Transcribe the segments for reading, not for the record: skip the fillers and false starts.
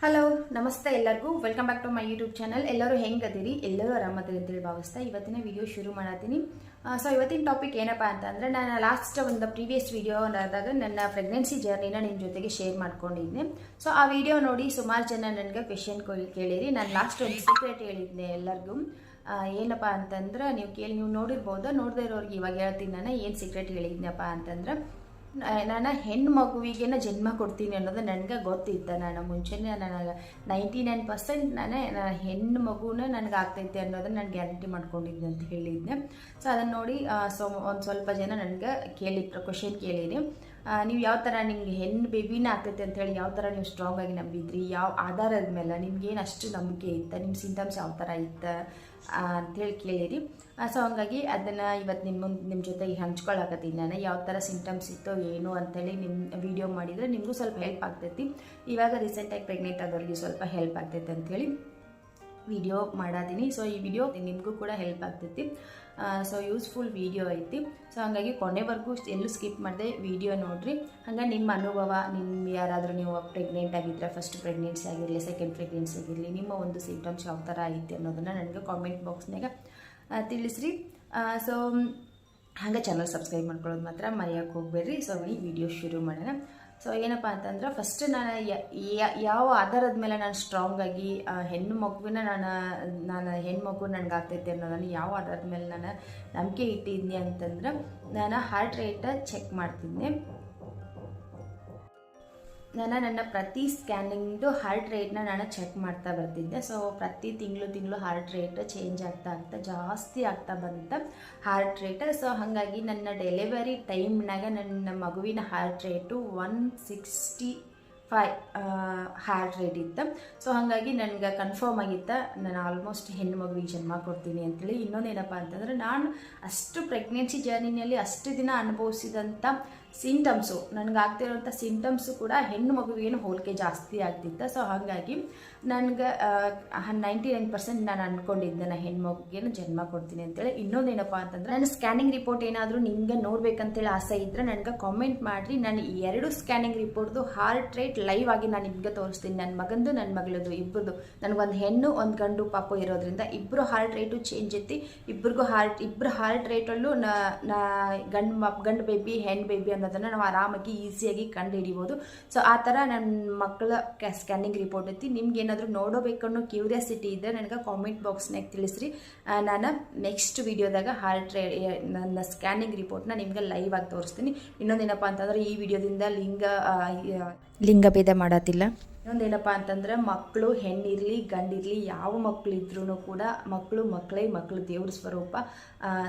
Hello ನಮಸ್ತೆ ಎಲ್ಲರಿಗೂ welcome back to my YouTube channel. ಎಲ್ಲರೂ ಹೆಂಗದಿರಿ, ಎಲ್ಲರೂ ಆರಾಮದಿರಿ ಅಂತೇಳಿ ಭಾವಿಸ್ತಾ ಇವತ್ತಿನ ವಿಡಿಯೋ ಶುರು ಮಾಡತ್ತೀನಿ. ಸೊ ಇವತ್ತಿನ ಟಾಪಿಕ್ ಏನಪ್ಪ ಅಂತಂದರೆ, ನಾನು ಲಾಸ್ಟ್ ಒಂದು ಪ್ರೀವಿಯಸ್ ವಿಡಿಯೋ ಆದಾಗ ನನ್ನ ಪ್ರೆಗ್ನೆನ್ಸಿ ಜರ್ನಿನ ನಿಮ್ಮ ಜೊತೆಗೆ ಶೇರ್ ಮಾಡ್ಕೊಂಡಿದ್ದೆ. ಸೊ ಆ ವಿಡಿಯೋ ನೋಡಿ ಸುಮಾರು ಜನ ನನಗೆ ಕ್ವೆಶನ್ ಕೇಳಿರಿ. ನಾನು ಲಾಸ್ಟ್ ಒಂದು ಸೀಕ್ರೆಟ್ ಹೇಳಿದ್ದೆ ಎಲ್ಲರಿಗೂ. ಏನಪ್ಪ ಅಂತಂದ್ರೆ ನೀವು ನೋಡಿರ್ಬೋದು, ನೋಡದೇ ಇರೋರಿಗೆ ಇವಾಗ ಹೇಳ್ತೀನಿ. ನಾನು ಏನು ಸೀಕ್ರೆಟ್ ಹೇಳಿದ್ನಪ್ಪ ಅಂತಂದ್ರೆ, ನಾನು ಹೆಣ್ಣು ಮಗುವಿಗೆ ಜನ್ಮ ಕೊಡ್ತೀನಿ ಅನ್ನೋದು ನನಗೆ ಗೊತ್ತಿತ್ತು. ನಾನು ಮುಂಚೆನೇ ನನಗೆ 99% ನಾನು ಹೆಣ್ಣು ಮಗುನ ನನಗೆ ಆಗ್ತೈತೆ ಅನ್ನೋದನ್ನ ನಾನು ಗ್ಯಾರಂಟಿ ಮಾಡ್ಕೊಂಡಿದ್ದೆ ಅಂತ ಹೇಳಿದ್ದೆ. ಸೊ ಅದನ್ನು ನೋಡಿ ಒಂದು ಸ್ವಲ್ಪ ಜನ ನನಗೆ ಕ್ವೆಶನ್ ಕೇಳಿರಿ. ನೀವು ಯಾವ ಥರ ನಿಮ್ಗೆ ಹೆಣ್ಣು ಬೇಬಿನ ಆಗ್ತೈತೆ ಅಂಥೇಳಿ ಯಾವ ಥರ ನೀವು ಸ್ಟ್ರಾಂಗಾಗಿ ನಂಬಿದ್ರಿ, ಯಾವ ಆಧಾರದ ಮೇಲೆ ನಿಮ್ಗೇನು ಅಷ್ಟು ನಂಬಿಕೆ ಇತ್ತು, ನಿಮ್ಮ ಸಿಂಟಮ್ಸ್ ಯಾವ ಥರ ಇತ್ತು ಅಂಥೇಳಿ ಕೇಳಿರಿ. ಸೊ ಹಂಗಾಗಿ ಅದನ್ನು ಇವತ್ತು ನಿಮ್ಮ ಜೊತೆಗೆ ಹಂಚ್ಕೊಳ್ಳಾಕತ್ತೀನಿ. ನಾನು ಯಾವ ಥರ ಸಿಂಟಮ್ಸ್ ಇತ್ತೋ ಏನು ಅಂಥೇಳಿ ನಿಮ್ಮ ವಿಡಿಯೋ ಮಾಡಿದರೆ ನಿಮಗೂ ಸ್ವಲ್ಪ ಹೆಲ್ಪ್ ಆಗ್ತೈತಿ. ಇವಾಗ ರೀಸೆಂಟಾಗಿ ಪ್ರೆಗ್ನೆಂಟ್ ಆದವ್ರಿಗೆ ಸ್ವಲ್ಪ ಹೆಲ್ಪ್ ಆಗ್ತೈತೆ ಅಂಥೇಳಿ ವಿಡಿಯೋ ಮಾಡಾತೀನಿ. ಸೊ ಈ ವಿಡಿಯೋ ನಿಮಗೂ ಕೂಡ ಹೆಲ್ಪ್ ಆಗ್ತೈತಿ. ಸೊ ಯೂಸ್ಫುಲ್ ವಿಡಿಯೋ ಐತಿ. ಸೊ ಹಾಗಾಗಿ ಕೊನೆವರೆಗೂ ಎಲ್ಲೂ ಸ್ಕಿಪ್ ಮಾಡಿದೆ ವಿಡಿಯೋ ನೋಡಿರಿ. ಹಂಗೆ ನಿಮ್ಮ ಅನುಭವ, ಯಾರಾದರೂ ನೀವು ಪ್ರೆಗ್ನೆಂಟ್ ಆಗಿದ್ದರೆ, ಫಸ್ಟ್ ಪ್ರೆಗ್ನೆನ್ಸಿ ಆಗಿರಲಿ, ಸೆಕೆಂಡ್ ಪ್ರೆಗ್ನೆನ್ಸಿ ಆಗಿರಲಿ, ನಿಮ್ಮ ಒಂದು ಸಿಂಟಮ್ಸ್ ಯಾವ ಥರ ಐತಿ ಅನ್ನೋದನ್ನು ನನಗೆ ಕಾಮೆಂಟ್ ಬಾಕ್ಸ್ನಾಗ ತಿಳಿಸ್ರಿ. ಸೊ ಹಾಗೆ ಚಾನಲ್ ಸಬ್ಸ್ಕ್ರೈಬ್ ಮಾಡ್ಕೊಳ್ಳೋದು ಮಾತ್ರ ಮರೆಯೋಕ್ಕೆ ಹೋಗಬೇಡ್ರಿ. ಸೊ ಈ ವಿಡಿಯೋ ಶುರು ಮಾಡೋಣ. ಸೊ ಏನಪ್ಪ ಅಂತಂದ್ರೆ, ಫಸ್ಟ್ ನಾನು ಯಾವ ಆಧಾರದ ಮೇಲೆ ನಾನು ಸ್ಟ್ರಾಂಗಾಗಿ ಹೆಣ್ಣು ಮಗುವಿನ ನಾನು ಹೆಣ್ಣು ಮಗು ನನಗೆ ಆಗ್ತೈತೆ ಅನ್ನೋದನ್ನು ಯಾವ ಆಧಾರದ ಮೇಲೆ ನಾನು ನಂಬಿಕೆ ಇಟ್ಟಿದ್ನಿ ಅಂತಂದ್ರೆ, ನಾನು ಹಾರ್ಟ್ ರೇಟ ಚೆಕ್ ಮಾಡ್ತಿದ್ದೆ. ನನ್ನ ಪ್ರತಿ ಸ್ಕ್ಯಾನಿಂಗ್ದು ಹಾರ್ಟ್ ರೇಟ್ನ ನಾನು ಚೆಕ್ ಮಾಡ್ತಾ ಬರ್ತಿದ್ದೆ. ಸೊ ಪ್ರತಿ ತಿಂಗಳು ಹಾರ್ಟ್ ರೇಟ್ ಚೇಂಜ್ ಆಗ್ತಾ ಜಾಸ್ತಿ ಆಗ್ತಾ ಬಂತ ಹಾರ್ಟ್ ರೇಟ್. ಸೊ ಹಾಗಾಗಿ ನನ್ನ ಡೆಲಿವರಿ ಟೈಮ್ನಾಗ ನನ್ನ ಮಗುವಿನ ಹಾರ್ಟ್ ರೇಟು 165 ಹಾರ್ಟ್ ರೇಟ್ ಇತ್ತು. ಸೊ ಹಾಗಾಗಿ ನನಗೆ ಕನ್ಫರ್ಮ್ ಆಗಿತ್ತು ನಾನು ಆಲ್ಮೋಸ್ಟ್ ಹೆಣ್ಣು ಮಗುವಿಗೆ ಜನ್ಮ ಕೊಡ್ತೀನಿ ಅಂತೇಳಿ. ಇನ್ನೊಂದೇನಪ್ಪ ಅಂತಂದರೆ, ನಾನು ಅಷ್ಟು ಪ್ರೆಗ್ನೆನ್ಸಿ ಜರ್ನಿನಲ್ಲಿ ಅಷ್ಟು ದಿನ ಅನುಭವಿಸಿದಂಥ ಸಿಂಟಮ್ಸು, ನನಗಾಗ್ತಿರೋಂಥ ಸಿಂಟಮ್ಸು ಕೂಡ ಹೆಣ್ಣು ಮಗುವಿಗೇನು ಹೋಲಿಕೆ ಜಾಸ್ತಿ ಆಗ್ತಿತ್ತು. ಸೊ ಹಾಗಾಗಿ ನನಗೆ 99% ನಾನು ಅಂದ್ಕೊಂಡಿದ್ದೆ ನಾನು ಹೆಣ್ಣು ಮಗುಗೇನು ಜನ್ಮ ಕೊಡ್ತೀನಿ ಅಂತೇಳಿ. ಇನ್ನೊಂದೇನಪ್ಪ ಅಂತಂದ್ರೆ, ನನ್ನ ಸ್ಕ್ಯಾನಿಂಗ್ ರಿಪೋರ್ಟ್ ಏನಾದರೂ ನಿಮ್ಗೆ ನೋಡ್ಬೇಕಂತೇಳಿ ಆಸೆ ಇದ್ದರೆ ನನಗೆ ಕಾಮೆಂಟ್ ಮಾಡಿರಿ. ನಾನು 2 ಸ್ಕ್ಯಾನಿಂಗ್ ರಿಪೋರ್ಟ್ದು ಹಾರ್ಟ್ ರೇಟ್ ಲೈವ್ ಆಗಿ ನಾನು ನಿಮಗೆ ತೋರಿಸ್ತೀನಿ. ನನ್ನ ಮಗಂದು ನನ್ನ ಮಗಳದು ಇಬ್ಬರದು, ನನಗೊಂದು ಹೆಣ್ಣು ಒಂದು ಗಂಡು ಪಾಪು ಇರೋದ್ರಿಂದ ಇಬ್ಬರು ಹಾರ್ಟ್ ರೇಟು ಚೇಂಜ್ ಐತಿ. ಇಬ್ಬರು ಹಾರ್ಟ್ ರೇಟಲ್ಲೂ ಗಂಡು ಬೇಬಿ ಹೆಣ್ಣು ಬೇಬಿ ಅನ್ನೋದನ್ನು ನಾವು ಆರಾಮಾಗಿ ಈಸಿಯಾಗಿ ಕಂಡು ಹಿಡಿಬೋದು. ಸೊ ಆ ಥರ ನನ್ನ ಮಕ್ಕಳ ಸ್ಕ್ಯಾನಿಂಗ್ ರಿಪೋರ್ಟ್ ಐತಿ. ನಿಮ್ಗೆ ಏನಾದರೂ ನೋಡೋಬೇಕನ್ನೋ ಕ್ಯೂರಿಯಾಸಿಟಿ ಇದ್ದರೆ ನನಗೆ ಕಾಮೆಂಟ್ ಬಾಕ್ಸ್ನಾಗ ತಿಳಿಸ್ರಿ. ನಾನು ನೆಕ್ಸ್ಟ್ ವಿಡಿಯೋದಾಗ ನನ್ನ ಸ್ಕ್ಯಾನಿಂಗ್ ರಿಪೋರ್ಟ್ನ ನಿಮ್ಗೆ ಲೈವ್ ಆಗಿ ತೋರಿಸ್ತೀನಿ. ಇನ್ನೊಂದೇನಪ್ಪ ಅಂತಂದ್ರೆ, ಈ ವಿಡಿಯೋದಿಂದ ಲಿಂಗಭೇದ ಮಾಡತ್ತಿಲ್ಲ. ಇನ್ನೊಂದೇನಪ್ಪ ಅಂತಂದ್ರೆ, ಮಕ್ಕಳು ಹೆಣ್ಣಿರಲಿ ಗಂಡಿರಲಿ ಯಾವ ಮಕ್ಕಳಿದ್ರೂ ಕೂಡ ಮಕ್ಕಳು ದೇವ್ರ ಸ್ವರೂಪ.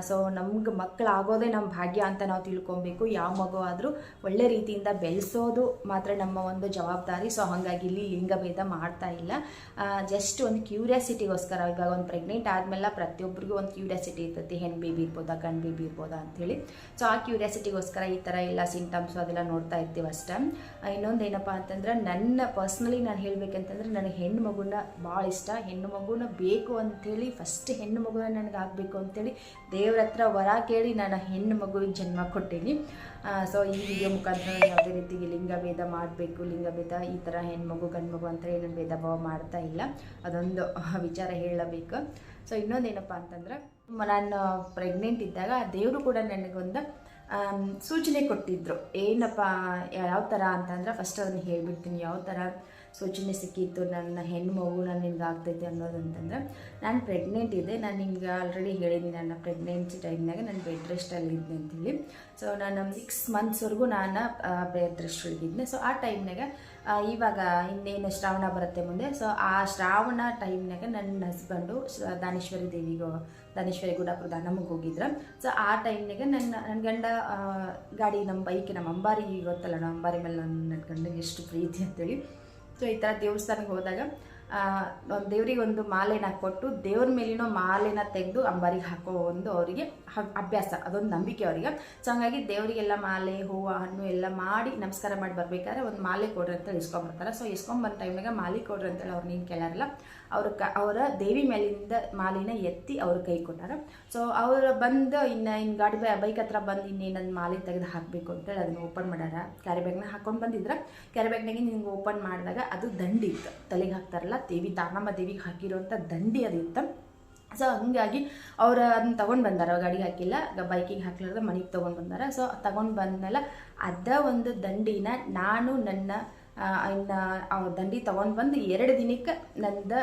ಸೊ ನಮ್ಗೆ ಮಕ್ಕಳಾಗೋದೇ ನಮ್ಮ ಭಾಗ್ಯ ಅಂತ ನಾವು ತಿಳ್ಕೊಬೇಕು. ಯಾವ ಮಗು ಆದರೂ ಒಳ್ಳೆ ರೀತಿಯಿಂದ ಬೆಳೆಸೋದು ಮಾತ್ರ ನಮ್ಮ ಒಂದು ಜವಾಬ್ದಾರಿ. ಸೊ ಹಾಗಾಗಿ ಇಲ್ಲಿ ಲಿಂಗಭೇದ ಮಾಡ್ತಾ ಇಲ್ಲ. ಜಸ್ಟ್ ಒಂದು ಕ್ಯೂರಿಯಾಸಿಟಿಗೋಸ್ಕರ. ಇವಾಗ ಒಂದು ಪ್ರೆಗ್ನೆಂಟ್ ಆದಮೇಲೆ ಪ್ರತಿಯೊಬ್ಬರಿಗೂ ಒಂದು ಕ್ಯೂರಿಯಾಸಿಟಿ ಇರ್ತೈತಿ, ಹೆಣ್ಣು ಬೇಬಿ ಇರ್ಬೋದಾ ಗಂಡು ಬೇಬಿ ಇರ್ಬೋದಾ ಅಂಥೇಳಿ. ಸೊ ಆ ಕ್ಯೂರಿಯಾಸಿಟಿಗೋಸ್ಕರ ಈ ಥರ ಎಲ್ಲ ಸಿಂಟಮ್ಸು ಅದೆಲ್ಲ ನೋಡ್ತಾ ಇರ್ತೀವಿ ಅಷ್ಟೇ. ಇನ್ನೊಂದೇನಪ್ಪ ಅಂತಂದ್ರೆ, ನನ್ನ ಪರ್ಸ್ನಲಿ ನಾನು ಹೇಳಬೇಕಂತಂದ್ರೆ, ನನಗೆ ಹೆಣ್ಣು ಮಗುನ ಭಾಳ ಇಷ್ಟ. ಹೆಣ್ಣು ಮಗುನ ಬೇಕು ಅಂಥೇಳಿ, ಫಸ್ಟ್ ಹೆಣ್ಣು ಮಗುನ ನನಗೆ ಆಗಬೇಕು ಅಂಥೇಳಿ ದೇವ್ರ ಹತ್ರ ವರ ಕೇಳಿ ನಾನು ಹೆಣ್ಣು ಮಗುವಿಗೆ ಜನ್ಮ ಕೊಟ್ಟೀನಿ. ಸೊ ಈ ವಿಡಿಯೋ ಮುಖಾಂತರ ಯಾವುದೇ ರೀತಿಗೆ ಲಿಂಗಭೇದ ಮಾಡಬೇಕು, ಲಿಂಗಭೇದ ಈ ಥರ ಹೆಣ್ಮಗು ಗಂಡು ಮಗು ಅಂತ ಏನು ಭೇದ ಭಾವ ಮಾಡ್ತಾ ಇಲ್ಲ. ಅದೊಂದು ವಿಚಾರ ಹೇಳಬೇಕು. ಸೊ ಇನ್ನೊಂದೇನಪ್ಪ ಅಂತಂದ್ರೆ, ನಾನು ಪ್ರೆಗ್ನೆಂಟ್ ಇದ್ದಾಗ ದೇವರು ಕೂಡ ನನಗೊಂದು ಸೂಚನೆ ಕೊಟ್ಟಿದ್ದರು. ಏನಪ್ಪ ಯಾವ ಥರ ಅಂತಂದ್ರೆ, ಫಸ್ಟ್ ಅದನ್ನು ಹೇಳಿಬಿಡ್ತೀನಿ ಯಾವ ಥರ ಸೂಚನೆ ಸಿಕ್ಕಿತ್ತು ನನ್ನ ಹೆಣ್ಣು ಮಗು ನಿನ್ಗೆ ಆಗ್ತೈತೆ ಅನ್ನೋದಂತಂದ್ರೆ, ನಾನು ಪ್ರೆಗ್ನೆಂಟ್ ಇದೆ. ನಾನು ನಿಮ್ಗೆ ಆಲ್ರೆಡಿ ಹೇಳಿದ್ದೀನಿ, ನನ್ನ ಪ್ರೆಗ್ನೆನ್ಸಿ ಟೈಮ್ನಾಗ ನಾನು ಬೆಡ್ ರೆಸ್ಟಲ್ಲಿದ್ದೆ ಅಂತೇಳಿ. ಸೊ ನಾನು 6 ಮಂತ್ಸ್ವರೆಗೂ ನಾನು ಬೆಡ್ ರೆಸ್ಟ್ ಒಳಗಿದ್ದೆ. ಸೊ ಆ ಟೈಮ್ನಾಗ ಇವಾಗ ಇನ್ನೇನು ಶ್ರಾವಣ ಬರುತ್ತೆ ಮುಂದೆ. ಸೊ ಆ ಶ್ರಾವಣ ಟೈಮ್ನಾಗ ನನ್ನ ಹಸ್ಬೆಂಡು ದಾನೇಶ್ವರಿ ಗುಡಾಪುರದ ನಮಗೆ ಹೋಗಿದ್ರು. ಸೊ ಆ ಟೈಮ್ನಾಗ ನನ್ನ ಗಂಡ ಗಾಡಿ ನಮ್ಮ ಅಂಬಾರಿ ಗೊತ್ತಲ್ಲ, ನಮ್ಮ ಅಂಬಾರಿ ಮೇಲೆ ನನ್ನ ಗಂಡಗೆ ಎಷ್ಟು ಪ್ರೀತಿ ಅಂತೇಳಿ. ಸೊ ಈ ಥರ ದೇವಸ್ಥಾನಕ್ಕೆ ಹೋದಾಗ ಒಂದು ದೇವ್ರಿಗೆ ಒಂದು ಮಾಲೆನ ಕೊಟ್ಟು ದೇವ್ರ ಮೇಲಿನೋ ಮಾಲೆನ ತೆಗೆದು ಅಂಬಾರಿಗೆ ಹಾಕೋ ಒಂದು ಅವರಿಗೆ ಅಭ್ಯಾಸ, ಅದೊಂದು ನಂಬಿಕೆ ಅವರಿಗೆ. ಸೊ ಹಂಗಾಗಿ ದೇವರಿಗೆಲ್ಲ ಮಾಲೆ ಹೂವು ಹಣ್ಣು ಎಲ್ಲ ಮಾಡಿ ನಮಸ್ಕಾರ ಮಾಡಿ ಬರಬೇಕಾದ್ರೆ ಒಂದು ಮಾಲೆ ಕೊಡ್ರಿ ಅಂತ ಇಸ್ಕೊಂಬರ್ತಾರೆ. ಸೊ ಇಸ್ಕೊಂಬಂದ ಟೈಮ್ನಾಗ ಮಾಲೆ ಕೊಡ್ರಿ ಅಂತೇಳಿ ಅವ್ರು ನೀನು ಕೇಳಾರಲ್ಲ, ಅವರ ದೇವಿ ಮೇಲಿಂದ ಮಾಲಿನ ಎತ್ತಿ ಅವ್ರ ಕೈ ಕೊಟ್ಟಾರ. ಸೊ ಅವ್ರು ಬಂದು ಇನ್ನು ಗಾಡಿ ಬೈಕ್ ಹತ್ರ ಬಂದು ಇನ್ನೇನೊಂದು ಮಾಲಿ ತೆಗೆದು ಹಾಕಬೇಕು ಅಂತೇಳಿ ಅದನ್ನು ಓಪನ್ ಮಾಡ್ಯಾರ. ಕ್ಯಾರಿ ಬ್ಯಾಗ್ನ ಹಾಕೊಂಡು ಬಂದಿದ್ರೆ ಕ್ಯಾರಿ ಬ್ಯಾಗ್ನಾಗೆ ನಿಮ್ಗೆ ಓಪನ್ ಮಾಡಿದಾಗ ಅದು ದಂಡಿ ಇತ್ತು, ತಲೆಗೆ ಹಾಕ್ತಾರಲ್ಲ ದಾನಮ್ಮ ದೇವಿಗೆ ಹಾಕಿರುವಂಥ ದಂಡಿ ಅದಿತ್ತು. ಸೊ ಹಂಗಾಗಿ ಅವ್ರು ಅದನ್ನ ತೊಗೊಂಡು ಬಂದಾರ, ಗಾಡಿಗೆ ಹಾಕಿಲ್ಲ, ಬೈಕಿಗೆ ಹಾಕ್ಲಾರ್ದ ಮನೆಗೆ ತೊಗೊಂಡು ಬಂದಾರ. ಸೊ ತೊಗೊಂಡು ಬಂದಮೇಲೆ ಅದ ಒಂದು ದಂಡಿನ ನಾನು ನನ್ನ ಇನ್ನು ದಂಡಿ ತೊಗೊಂಡು ಬಂದು 2 ದಿನಕ್ಕೆ ನಂದು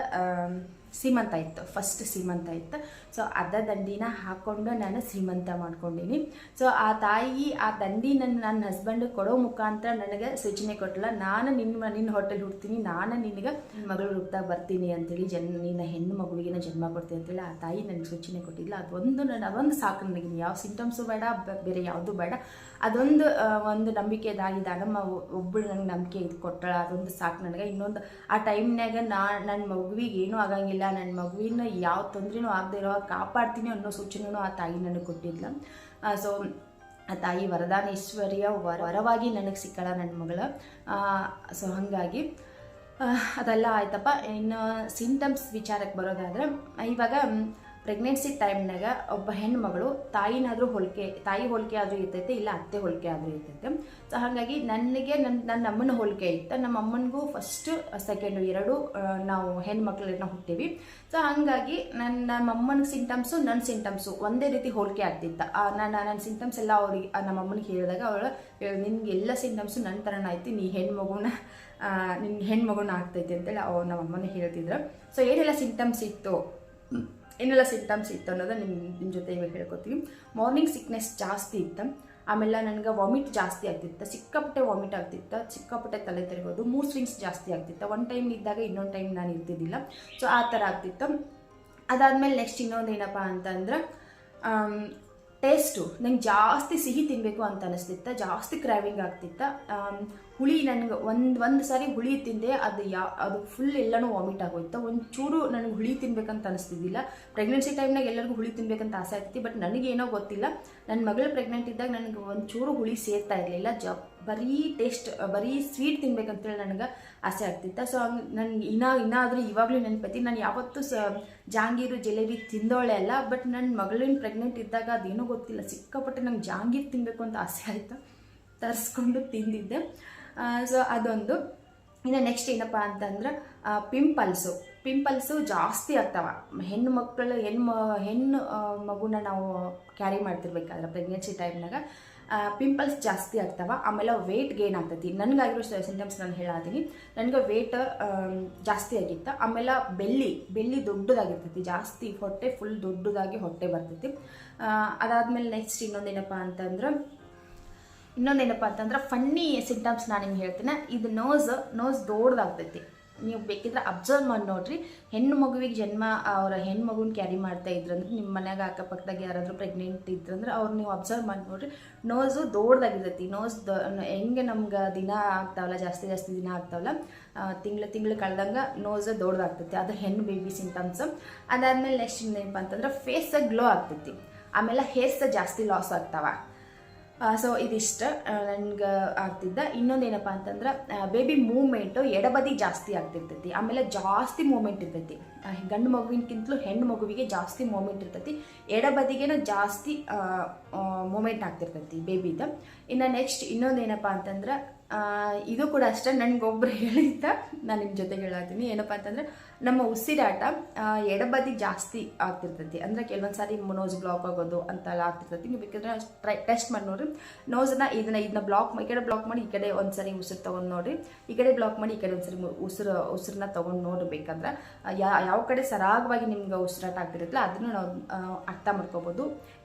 ಸೀಮಂತ ಇತ್ತು, ಫಸ್ಟ್ ಸೀಮಂತ ಇತ್ತು. ಸೊ ಅದ ದಂಡಿನ ಹಾಕ್ಕೊಂಡು ನಾನು ಸೀಮಂತ ಮಾಡ್ಕೊಂಡೀನಿ. ಸೊ ಆ ತಾಯಿ ಆ ದಂಡಿ ನನ್ನ ಹಸ್ಬೆಂಡ್ ಕೊಡೋ ಮುಖಾಂತರ ನನಗೆ ಸೂಚನೆ ಕೊಟ್ಟಲ್ಲ, ನಾನು ನಿನ್ನ ಹೋಟೆಲ್ ಹುಡ್ತೀನಿ, ನಾನು ನಿನಗೆ ಮಗಳು ಹುಡ್ತಾ ಬರ್ತೀನಿ ಅಂತೇಳಿ ನಿನ್ನ ಹೆಣ್ಣು ಮಗುವಿಗೆ ಜನ್ಮ ಕೊಡ್ತೀನಿ ಅಂತೇಳಿ ಆ ತಾಯಿ ನನಗೆ ಸೂಚನೆ ಕೊಟ್ಟಿಲ್ಲ. ಅದೊಂದು ಸಾಕು ನನಗೆ, ಯಾವ ಸಿಂಟಮ್ಸು ಬೇಡ, ಬೇರೆ ಯಾವುದೂ ಬೇಡ. ಒಂದು ನಂಬಿಕೆ ಇದಾಗಿ ದಾನಮ್ಮ ಒಬ್ಬಳು ನನಗೆ ನಂಬಿಕೆ ಇದು ಕೊಟ್ಟಳ, ಅದೊಂದು ಸಾಕು ನನಗೆ. ಇನ್ನೊಂದು ಆ ಟೈಮ್ನಾಗ ನನ್ನ ಮಗುವಿಗೆ ಏನೂ ಆಗಂಗಿಲ್ಲ, ನನ್ನ ಮಗುವಿನ ಯಾವ ತೊಂದರೆನೂ ಆಗದೆ ಇರೋ ಕಾಪಾಡ್ತೀನಿ ಅನ್ನೋ ಸೂಚನೆಯೂ ಆ ತಾಯಿ ನನಗೆ ಕೊಟ್ಟಿದ್ಲ. ಸೊ ಆ ತಾಯಿ ವರದಾನೇಶ್ವರಿಯ ವರವಾಗಿ ನನಗೆ ಸಿಕ್ಕಳ ನನ್ನ ಮಗಳು. ಸೊ ಹಾಗಾಗಿ ಅದೆಲ್ಲ ಆಯ್ತಪ್ಪ. ಇನ್ನು ಸಿಂಟಮ್ಸ್ ವಿಚಾರಕ್ಕೆ ಬರೋದಾದ್ರೆ, ಇವಾಗ ಪ್ರೆಗ್ನೆನ್ಸಿ ಟೈಮ್ನಾಗ ಒಬ್ಬ ಹೆಣ್ಮಗಳು ತಾಯಿ ಹೋಲಿಕೆ ಆದರೂ ಇರ್ತೈತೆ, ಇಲ್ಲ ಅತ್ತೆ ಹೋಲಿಕೆ ಆದರೂ ಇರ್ತೈತೆ. ಸೊ ಹಾಗಾಗಿ ನನಗೆ ನನ್ನ ಅಮ್ಮನ ಹೋಲಿಕೆ ಇತ್ತು, ನಮ್ಮ ಅಮ್ಮನಿಗೂ ಫಸ್ಟ್ ಸೆಕೆಂಡು 2 ನಾವು ಹೆಣ್ಮಕ್ಳನ್ನ ಹುಟ್ಟೀವಿ. ಸೊ ಹಾಗಾಗಿ ನಮ್ಮ ಅಮ್ಮನ ಸಿಂಟಮ್ಸು ನನ್ನ ಸಿಂಟಮ್ಸು ಒಂದೇ ರೀತಿ ಹೋಲಿಕೆ ಆಗ್ತಿತ್ತು. ನನ್ನ ಸಿಂಟಮ್ಸ್ ಎಲ್ಲ ಅವ್ರಿಗೆ ನಮ್ಮ ಅಮ್ಮನಿಗೆ ಹೇಳಿದಾಗ ಅವಳು ನಿನ್ಗೆ ಎಲ್ಲ ಸಿಂಟಮ್ಸು ನನ್ನ ಥರನ ಆಯ್ತು, ನಿನ್ನ ಹೆಣ್ಮಗುನ ಆಗ್ತೈತೆ ಅಂತೇಳಿ ನಮ್ಮ ಅಮ್ಮನೇ ಹೇಳ್ತಿದ್ರು. ಸೊ ಏನೆಲ್ಲ ಸಿಂಟಮ್ಸ್ ಇತ್ತು ಅನ್ನೋದು ನಿಮ್ಮ ಜೊತೆ ಇವಾಗ ಹೇಳ್ಕೊತೀವಿ. ಮಾರ್ನಿಂಗ್ ಸಿಕ್ನೆಸ್ ಜಾಸ್ತಿ ಇತ್ತು, ಆಮೇಲೆ ನನಗೆ ವಾಮಿಟ್ ಜಾಸ್ತಿ ಆಗ್ತಿತ್ತು, ಸಿಕ್ಕಾಪಟ್ಟೆ ವಾಮಿಟ್ ಆಗ್ತಿತ್ತು, ಸಿಕ್ಕಾಪಟ್ಟೆ ತಲೆ ತಿರುಗೋದು, ಮೂಡ್ ಸ್ವಿಂಗ್ಸ್ ಜಾಸ್ತಿ ಆಗ್ತಿತ್ತು. ಒಂದು ಟೈಮ್ ಇದ್ದಾಗ ಇನ್ನೊಂದು ಟೈಮ್ ನಾನು ಇರ್ತಿದ್ದಿಲ್ಲ. ಸೊ ಆ ಥರ ಆಗ್ತಿತ್ತು. ಅದಾದಮೇಲೆ ನೆಕ್ಸ್ಟ್ ಇನ್ನೊಂದು ಏನಪ್ಪ ಅಂತಂದ್ರೆ, ಟೇಸ್ಟು ನಂಗೆ ಜಾಸ್ತಿ ಸಿಹಿ ತಿನ್ನಬೇಕು ಅಂತ ಅನಿಸ್ತಿತ್ತು, ಜಾಸ್ತಿ ಕ್ರಾವಿಂಗ್ ಆಗ್ತಿತ್ತು. ಹುಳಿ ನನಗೆ ಒಂದು ಸಾರಿ ಹುಳಿ ತಿಂದೆ, ಅದು ಫುಲ್ ಎಲ್ಲನೂ ವಾಮಿಟ್ ಆಗೋಯ್ತು. ಒಂಚೂರು ನನಗೆ ಹುಳಿ ತಿನ್ಬೇಕಂತ ಅನಿಸ್ತಿದ್ದಿಲ್ಲ. ಪ್ರೆಗ್ನೆನ್ಸಿ ಟೈಮ್ನಾಗ ಎಲ್ಲರಿಗೂ ಹುಳಿ ತಿನ್ಬೇಕಂತ ಆಸೆ ಆಗ್ತೈತಿ, ಬಟ್ ನನಗೇನೋ ಗೊತ್ತಿಲ್ಲ, ನನ್ನ ಮಗಳು ಪ್ರೆಗ್ನೆಂಟ್ ಇದ್ದಾಗ ನನಗೆ ಒಂಚೂರು ಹುಳಿ ಸೇರ್ತಾ ಇರಲಿಲ್ಲ. ಬರೀ ಸ್ವೀಟ್ ತಿನ್ಬೇಕಂತೇಳಿ ನನಗೆ ಆಸೆ ಆಗ್ತಿತ್ತು. ಸೊ ಹಂಗೆ ನನಗೆ ಇನ್ನಾದರೂ ಇವಾಗಲೂ ನೆನಪೈತಿ, ನಾನು ಯಾವತ್ತೂ ಜಾಂಗೀರು ಜಿಲೇಬಿ ತಿಂದೋಳೆ ಅಲ್ಲ, ಬಟ್ ನನ್ನ ಮಗಳಿನ ಪ್ರೆಗ್ನೆಂಟ್ ಇದ್ದಾಗ ಅದೇನೋ ಗೊತ್ತಿಲ್ಲ, ಸಿಕ್ಕಾಪಟ್ಟೆ ನಂಗೆ ಜಾಂಗೀರು ತಿನ್ನಬೇಕು ಅಂತ ಆಸೆ ಆಯಿತು, ತರಿಸ್ಕೊಂಡು ತಿಂದಿದ್ದೆ. ಸೊ ಅದೊಂದು. ಇನ್ನು ನೆಕ್ಸ್ಟ್ ಏನಪ್ಪ ಅಂತಂದ್ರೆ, ಪಿಂಪಲ್ಸು ಜಾಸ್ತಿ ಆಗ್ತಾವ. ಹೆಣ್ಣು ಮಗುನ ನಾವು ಕ್ಯಾರಿ ಮಾಡ್ತಿರ್ಬೇಕಾದ್ರೆ ಪ್ರೆಗ್ನೆನ್ಸಿ ಟೈಮ್ನಾಗ ಪಿಂಪಲ್ಸ್ ಜಾಸ್ತಿ ಆಗ್ತಾವ. ಆಮೇಲೆ ವೇಟ್ ಗೇನ್ ಆಗ್ತೈತಿ. ನನಗಾಗಿರೋ ಸಿಂಟಮ್ಸ್ ನಾನು ಹೇಳತ್ತೀನಿ. ನನಗೆ ವೇಟ್ ಜಾಸ್ತಿ ಆಗಿತ್ತು. ಆಮೇಲೆ ಬೆಲ್ಲಿ ದೊಡ್ಡದಾಗಿರ್ತೈತಿ, ಜಾಸ್ತಿ ಹೊಟ್ಟೆ ಫುಲ್ ದೊಡ್ಡದಾಗಿ ಹೊಟ್ಟೆ ಬರ್ತೈತಿ. ಅದಾದಮೇಲೆ ನೆಕ್ಸ್ಟ್ ಇನ್ನೊಂದೇನಪ್ಪ ಅಂತಂದ್ರೆ ಫನ್ನಿ ಸಿಂಟಮ್ಸ್ ನಾನು ನಿಮ್ಗೆ ಹೇಳ್ತೀನಿ. ಇದು ನೋಸ್ ದೊಡ್ಡದಾಗ್ತೈತಿ. ನೀವು ಬೇಕಿದ್ರೆ ಅಬ್ಸರ್ವ್ ಮಾಡಿ ನೋಡ್ರಿ. ಹೆಣ್ಣು ಮಗುವಿಗೆ ಅವರ ಹೆಣ್ಣು ಮಗುನ ಕ್ಯಾರಿ ಮಾಡ್ತಾ ಇದ್ರಂದ್ರೆ, ನಿಮ್ಮ ಮನ್ಯಾಗ ಅಕ್ಕಪಕ್ಕದಾಗ ಯಾರಾದರೂ ಪ್ರೆಗ್ನೆಂಟ್ ಇದ್ರಂದ್ರೆ ಅವ್ರು ನೀವು ಅಬ್ಸರ್ವ್ ಮಾಡಿ ನೋಡ್ರಿ. ನೋಸು ದೊಡ್ಡದಾಗಿರ್ತೈತಿ. ಹೆಂಗೆ ನಮ್ಗೆ ದಿನ ಆಗ್ತಾವಲ್ಲ, ಜಾಸ್ತಿ ದಿನ ಆಗ್ತಾವಲ್ಲ, ತಿಂಗಳು ಕಳೆದಂಗೆ ನೋಸು ದೊಡ್ಡದಾಗ್ತೈತಿ. ಅದು ಹೆಣ್ಣು ಬೇಬಿ ಸಿಂಟಮ್ಸು. ಅದಾದಮೇಲೆ ನೆಕ್ಸ್ಟ್ ಏನಪ್ಪ ಅಂತಂದ್ರೆ, ಫೇಸ್ ಗ್ಲೋ ಆಗ್ತೈತಿ. ಆಮೇಲೆ ಹೇರ್ಸ್ ಜಾಸ್ತಿ ಲಾಸ್ ಆಗ್ತಾವ. ಸೊ ಇದಿಷ್ಟು ನನಗೆ ಆಗ್ತಿದ್ದ. ಇನ್ನೊಂದೇನಪ್ಪ ಅಂತಂದ್ರೆ, ಬೇಬಿ ಮೂವ್ಮೆಂಟು ಎಡಬದಿ ಜಾಸ್ತಿ ಆಗ್ತಿರ್ತೈತಿ. ಆಮೇಲೆ ಜಾಸ್ತಿ ಮೂವ್ಮೆಂಟ್ ಇರ್ತೈತಿ. ಗಂಡು ಮಗುವಿನಕ್ಕಿಂತಲೂ ಹೆಣ್ಣು ಮಗುವಿಗೆ ಜಾಸ್ತಿ ಮೂವ್ಮೆಂಟ್ ಇರ್ತೈತಿ. ಎಡಬದಿಗೇನು ಜಾಸ್ತಿ ಮೂವ್ಮೆಂಟ್ ಆಗ್ತಿರ್ತೈತಿ ಬೇಬಿದ. ಇನ್ನು ನೆಕ್ಸ್ಟ್ ಇನ್ನೊಂದೇನಪ್ಪ ಅಂತಂದ್ರೆ, ಇದು ಕೂಡ ಅಷ್ಟೇ ನನಗೊಬ್ಬರು ಹೇಳಿದ್ದ, ನಾನು ನಿಮ್ಮ ಜೊತೆಗೆ ಹೇಳತ್ತೀನಿ. ಏನಪ್ಪ ಅಂತಂದರೆ, ನಮ್ಮ ಉಸಿರಾಟ ಎಡಬದಿ ಜಾಸ್ತಿ ಆಗ್ತಿರ್ತೈತಿ. ಅಂದರೆ ಕೆಲವೊಂದು ಸಾರಿ ನೋಸ್ ಬ್ಲಾಕ್ ಆಗೋದು ಅಂತೆಲ್ಲ ಆಗ್ತಿರ್ತೈತಿ. ನೀವು ಬೇಕಾದ್ರೆ ಟೆಸ್ಟ್ ಮಾಡಿ ನೋಡಿರಿ. ನೋಸನ್ನ ಇದನ್ನ ಈ ಕಡೆ ಬ್ಲಾಕ್ ಮಾಡಿ ಈ ಕಡೆ ಒಂದು ಸರಿ ಉಸಿರು ತೊಗೊಂಡು ನೋಡಿರಿ, ಈ ಕಡೆ ಬ್ಲಾಕ್ ಮಾಡಿ ಈ ಕಡೆ ಒಂದು ಸರಿ ಉಸಿರನ್ನ ತೊಗೊಂಡು ನೋಡಬೇಕಂದ್ರೆ ಯಾವ ಕಡೆ ಸರಾಗವಾಗಿ ನಿಮ್ಗೆ ಉಸಿರಾಟ ಆಗ್ತಿರುತ್ತಲ್ಲ ಅದನ್ನು ನಾವು ಅರ್ಥ ಮಾಡ್ಕೋಬೋದು.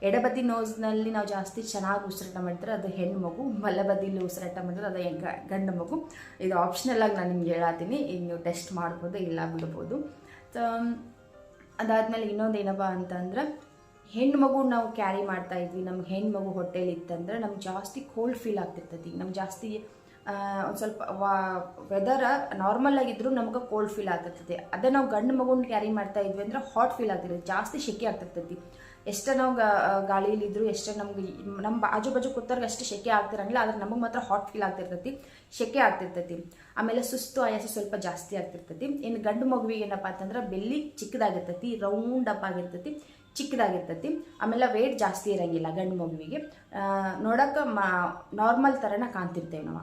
ಎಡಬದಿ ನೋಸ್ನಲ್ಲಿ ನಾವು ಜಾಸ್ತಿ ಚೆನ್ನಾಗಿ ಉಸಿರಾಟ ಮಾಡಿದ್ರೆ ಅದು ಹೆಣ್ಣು ಮಗು, ಬಲಬದಿಲಿ ಉಸಿರಾಟ ಮಾಡಿದ್ರೆ ಅದು ಗಂಡು ಮಗು. ಇದು ಆಪ್ಷನಲ್ ಆಗಿ ನಾನು ನಿಮ್ಗೆ ಹೇಳತ್ತೀನಿ, ಈಗ ನೀವು ಟೆಸ್ಟ್ ಮಾಡ್ಬೋದು, ಇಲ್ಲ ಬಿಡ್ಬೋದು. ಸೊ ಅದಾದಮೇಲೆ ಇನ್ನೊಂದು ಏನಪ್ಪ ಅಂತಂದ್ರೆ, ಹೆಣ್ಣು ಮಗು ನಾವು ಕ್ಯಾರಿ ಮಾಡ್ತಾ ಇದ್ವಿ, ನಮ್ಗೆ ಹೆಣ್ಣು ಮಗು ಹೊಟ್ಟೆಲಿ ಇತ್ತಂದ್ರೆ ನಮ್ಗೆ ಜಾಸ್ತಿ ಕೋಲ್ಡ್ ಫೀಲ್ ಆಗ್ತಿರ್ತೈತಿ. ನಮ್ಗೆ ಜಾಸ್ತಿ ಒಂದು ಸ್ವಲ್ಪ ವೆದರ್ ನಾರ್ಮಲ್ ಆಗಿದ್ರು ನಮ್ಗೆ ಕೋಲ್ಡ್ ಫೀಲ್ ಆಗ್ತಿರ್ತೈತಿ. ಅದೇ ನಾವು ಗಂಡು ಮಗುನ ಕ್ಯಾರಿ ಮಾಡ್ತಾ ಇದ್ವಿ ಅಂದ್ರೆ ಹಾಟ್ ಫೀಲ್ ಆಗ್ತಿರ್ತೈತಿ, ಜಾಸ್ತಿ ಶೆಕೆ ಆಗ್ತಿರ್ತೈತಿ. ಎಷ್ಟೇ ನಾವು ಗಾಳಿಲಿದ್ರು ಎಷ್ಟೇ ನಮ್ಗೆ ನಮ್ಮ ಆಜು ಬಾಜು ಕೂತವ್ರಿಗೆ ಅಷ್ಟು ಶೆಕೆ ಆಗ್ತಿರಂಗಿಲ್ಲ, ಆದ್ರೆ ನಮಗೆ ಮಾತ್ರ ಹಾಟ್ ಫೀಲ್ ಆಗ್ತಿರ್ತೈತಿ, ಶೆಕೆ ಆಗ್ತಿರ್ತೈತಿ. ಆಮೇಲೆ ಸುಸ್ತು ಆಯಾಸ ಸ್ವಲ್ಪ ಜಾಸ್ತಿ ಆಗ್ತಿರ್ತೈತಿ. ಇನ್ನು ಗಂಡು ಮಗುವಿಗೆ ಏನಪ್ಪ ಅಂತಂದ್ರೆ ಬೆಲ್ಲಿ ಚಿಕ್ಕದಾಗಿರ್ತೈತಿ, ರೌಂಡ್ ಅಪ್ ಆಗಿರ್ತೈತಿ, ಚಿಕ್ಕದಾಗಿರ್ತೈತಿ. ಆಮೇಲೆ ವೇಟ್ ಜಾಸ್ತಿ ಇರೋಂಗಿಲ್ಲ ಗಂಡು ಮಗುವಿಗೆ, ನೋಡೋಕೆ ನಾರ್ಮಲ್ ಥರನ ಕಾಣ್ತಿರ್ತೇವೆ ನಾವು.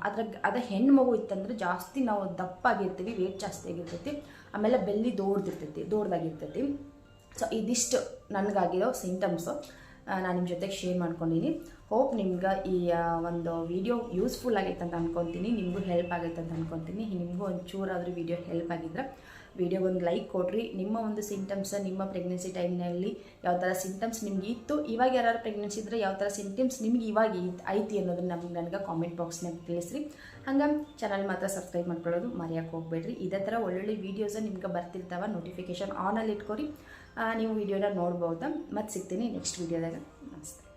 ಅದ ಹೆಣ್ಣು ಮಗು ಇತ್ತಂದ್ರೆ ಜಾಸ್ತಿ ನಾವು ದಪ್ಪಾಗಿರ್ತೀವಿ, ವೇಟ್ ಜಾಸ್ತಿ ಆಗಿರ್ತೈತಿ, ಆಮೇಲೆ ಬೆಲ್ಲಿ ದೊಡ್ಡದಾಗಿರ್ತೈತಿ. ಸೊ ಇದಿಷ್ಟು ನನಗಾಗಿರೋ ಸಿಂಟಮ್ಸು ನಾನು ನಿಮ್ಮ ಜೊತೆಗೆ ಶೇರ್ ಮಾಡ್ಕೊಂಡಿನಿ. ಹೋಪ್ ನಿಮ್ಗೆ ಈ ಒಂದು ವಿಡಿಯೋ ಯೂಸ್ಫುಲ್ ಆಗೈತೆ ಅಂತ ಅನ್ಕೊತೀನಿ, ನಿಮಗೂ ಹೆಲ್ಪ್ ಆಗೈತೆ ಅಂತ ಅನ್ಕೊತೀನಿ. ನಿಮಗೂ ಒಂಚೂರಾದರೂ ವಿಡಿಯೋ ಹೆಲ್ಪ್ ಆಗಿದ್ರೆ ವಿಡಿಯೋಗೊಂದು ಲೈಕ್ ಕೊಡ್ರಿ. ನಿಮ್ಮ ಒಂದು ಸಿಂಟಮ್ಸ್ ನಿಮ್ಮ ಪ್ರೆಗ್ನೆನ್ಸಿ ಟೈಮ್ನಲ್ಲಿ ಯಾವ ಥರ ಸಿಂಟಮ್ಸ್ ನಿಮ್ಗೆ ಇತ್ತು, ಇವಾಗ ಯಾರು ಪ್ರೆಗ್ನೆನ್ಸಿ ಇದ್ದರೆ ಯಾವ ಥರ ಸಿಂಟಮ್ಸ್ ನಿಮ್ಗೆ ಇವಾಗ ಐತಿ ಅನ್ನೋದನ್ನ ನನಗೆ ಕಾಮೆಂಟ್ ಬಾಕ್ಸ್ನಾಗ ತಿಳಿಸ್ರಿ. ಹಂಗೆ ಚಾನಲ್ ಮಾತ್ರ ಸಬ್ಸ್ಕ್ರೈಬ್ ಮಾಡ್ಕೊಳ್ಳೋದು ಮರೆಯೋಕೆ ಹೋಗ್ಬೇಡ್ರಿ. ಇದೇ ಥರ ಒಳ್ಳೊಳ್ಳೆ ವೀಡಿಯೋಸ ನಿಮ್ಗೆ ಬರ್ತಿರ್ತಾವೆ, ನೋಟಿಫಿಕೇಷನ್ ಆನಲ್ಲಿ ಇಟ್ಕೊರಿ, ನೀವು ವಿಡಿಯೋನ ನೋಡ್ಬೋದು. ಮತ್ತೆ ಸಿಗ್ತೀನಿ ನೆಕ್ಸ್ಟ್ ವೀಡಿಯೋದಾಗ. ನಮಸ್ತೆ.